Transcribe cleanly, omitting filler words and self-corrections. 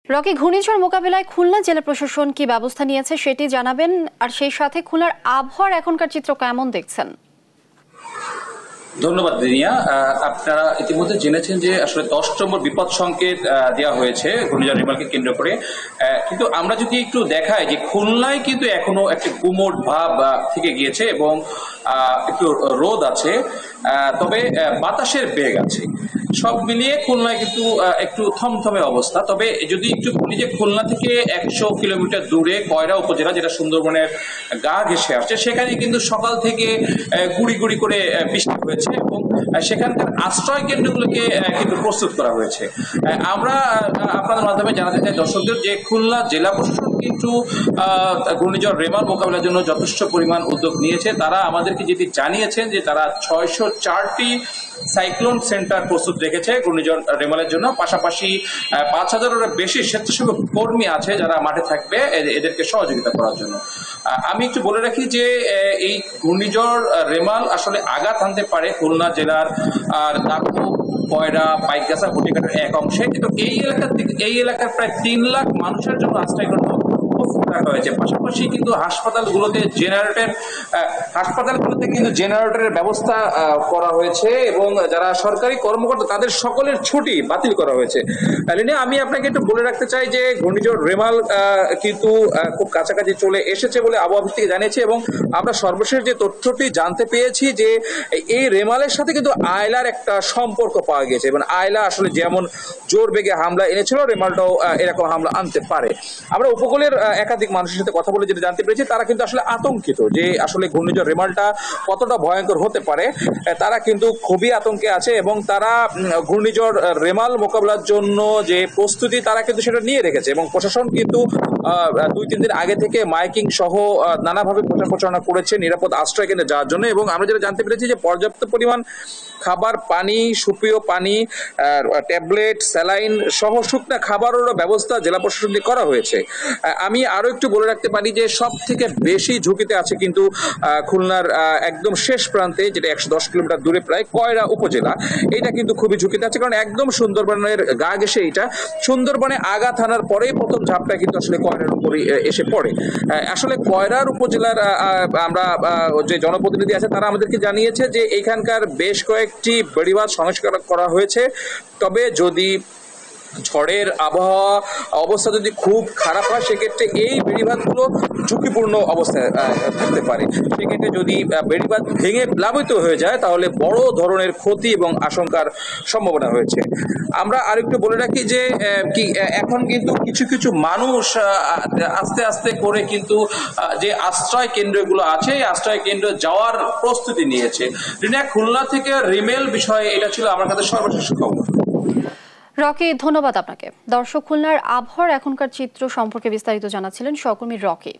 Rocky, ঘূর্ণিঝড় মোকাবিলায় খুলনা জেলা প্রশাসন কি ব্যবস্থা নিয়েছে সেটি জানাবেন, আর সেই সাথে খুলনার আবহাওয়ার এখনকার চিত্র কেমন দেখছেন? ধন্যবাদ দিনিয়া। আপনারা ইতিমধ্যে জেনেছেন যে আসলে 10 নম্বর বিপদ সংকেত দেওয়া হয়েছে ঘূর্ণিঝড় রিমালকে কেন্দ্র করে। কিন্তু আমরা যদি একটু দেখাই যে খুলনায় কিন্তু এখনো একটা গুমোট ভাব থেকে গিয়েছে এবং একটু রোদ আছে, তবে বাতাসের বেগ আছে। সব মিলিয়ে খুলনায় কিন্তু একটু থমথমে অবস্থা। তবে যদি একটু বলি যে খুলনা থেকে 100 কিলোমিটার দূরে কয়রা উপজেলা, যেটা সুন্দরবনের গা ঘেঁষে আসছে, সেখানে কিন্তু সকাল থেকে গুড়ি গুড়ি করে বৃষ্টি হয়েছে এবং সেখানকার আশ্রয় কেন্দ্রগুলোকে কিন্তু প্রস্তুত করা হয়েছে। আমরা আপনাদের মাধ্যমে জানাতে চাই দর্শকদের যে খুলনা জেলা প্রশাসন কিন্তু ঘূর্ণিঝড় রেমাল মোকাবিলার জন্য যথেষ্ট পরিমাণ উদ্যোগ নিয়েছে। তারা আমাদেরকে যেটি জানিয়েছেন যে তারা 604টি সাইক্লোন সেন্টার প্রস্তুত রেখেছে ঘূর্ণিঝড় রেমালের জন্য। পাশাপাশি 5000-এরও বেশি স্বেচ্ছাসেবক কর্মী আছে যারা মাঠে থাকবে এদেরকে সহযোগিতা করার জন্য। আমি একটু বলে রাখি যে এই ঘূর্ণিঝড় রেমাল আসলে আঘাত আনতে পারে খুলনা জেলার আর দাগো, কয়রা, পাইকগাছা, বটিকাটার এক অংশে, কিন্তু এই এলাকার প্রায় 3 লাখ মানুষের জন্য আশ্রয় কেন্দ্র রাখা হয়েছে। পাশাপাশি কিন্তু হাসপাতালগুলোতে কিন্তু জেনারেটরের ব্যবস্থা করা হয়েছে এবং যারা সরকারি কর্মকর্তা তাদের সকলের ছুটি বাতিল করা হয়েছে। আমি আপনাকে একটু বলে রাখতে চাই যে ঘূর্ণিঝড় রেমাল কিন্তু খুব কাছাকাছি চলে এসেছে বলে আবহাওয়া অফিস থেকে জানিয়েছে এবং আমরা সর্বশেষ যে তথ্যটি জানতে পেরেছি যে এই রেমালের সাথে কিন্তু আয়লার একটা সম্পর্ক পাওয়া গেছে এবং আয়লা আসলে যেমন জোর বেগে হামলা এনেছিল, রেমালটাও এরকম হামলা আনতে পারে। আমরা উপকূলের একাধিক মানুষের সাথে কথা বলে যেটা জানতে পেরেছি, তারা কিন্তু আসলে আতঙ্কিত যে আসলে ঘূর্ণিঝড় রেমালটা কতটা ভয়ঙ্কর হতে পারে। তারা কিন্তু খুবই আতঙ্কে আছে এবং তারা ঘূর্ণিঝড় রেমাল মোকাবিলার জন্য যে প্রস্তুতি তারা কিন্তু সেটা নিয়ে রেখেছে এবং প্রশাসন কিন্তু 2-3 দিন আগে থেকে মাইকিং সহ নানাভাবে প্রচার প্রচারণা করেছে নিরাপদ আশ্রয় কেন্দ্রে যাওয়ার জন্য। এবং আমরা যেটা জানতে পেরেছি যে পর্যাপ্ত পরিমাণ খাবার, পানি, সুপেয় পানি, ট্যাবলেট, স্যালাইন সহ শুকনো খাবারেরও ব্যবস্থা জেলা প্রশাসন দিয়ে করা হয়েছে। আমি আরো একটু বলে রাখতে পারি যে সব থেকে বেশি ঝুঁকিতে আছে কিন্তু খুলনার একদম শেষ প্রান্তে, যেটা 110 কিলোমিটার দূরে প্রায় কয়রা উপজেলা, এটা কিন্তু খুবই ঝুঁকিতে আছে কারণ একদম সুন্দরবনের গা ঘেঁষে এটা। সুন্দরবনে আগা থানার পরেই প্রথম ঝাপটা কিন্তু আসলে কয়রার উপরে এসে পড়ে। আসলে কয়রার উপজেলার আমরা যে জনপ্রতিনিধি আছে তারা আমাদেরকে জানিয়েছে যে এখানকার বেশ কয়েকটি বেড়িবাঁধ সংস্কার করা হয়েছে। তবে যদি ঝড়ের অবস্থা যদি খুব খারাপ হয় সেক্ষেত্রে এই বেড়িবাঁধগুলো ঝুঁকিপূর্ণ অবস্থায় থাকতে পারে। সেক্ষেত্রে যদি বেড়িবাঁধ ভেঙে প্লাবিত হয়ে যায় তাহলে বড় ধরনের ক্ষতি এবং আশঙ্কার সম্ভাবনা হয়েছে। আমরা আরেকটু বলে রাখি যে এখন কিন্তু কিছু কিছু মানুষ আস্তে আস্তে করে কিন্তু যে আশ্রয় কেন্দ্রগুলো আছে এই আশ্রয় কেন্দ্র যাওয়ার প্রস্তুতি নিয়েছে। খুলনা থেকে রিমেল বিষয়ে এটা ছিল আমার কাছে সর্বশেষ খবর। রকি, ধন্যবাদ আপনাকে। দর্শক, খুলনার আবহাওয়ার এখনকার চিত্র সম্পর্কে বিস্তারিত জানাচ্ছিলেন সহকর্মী রকি।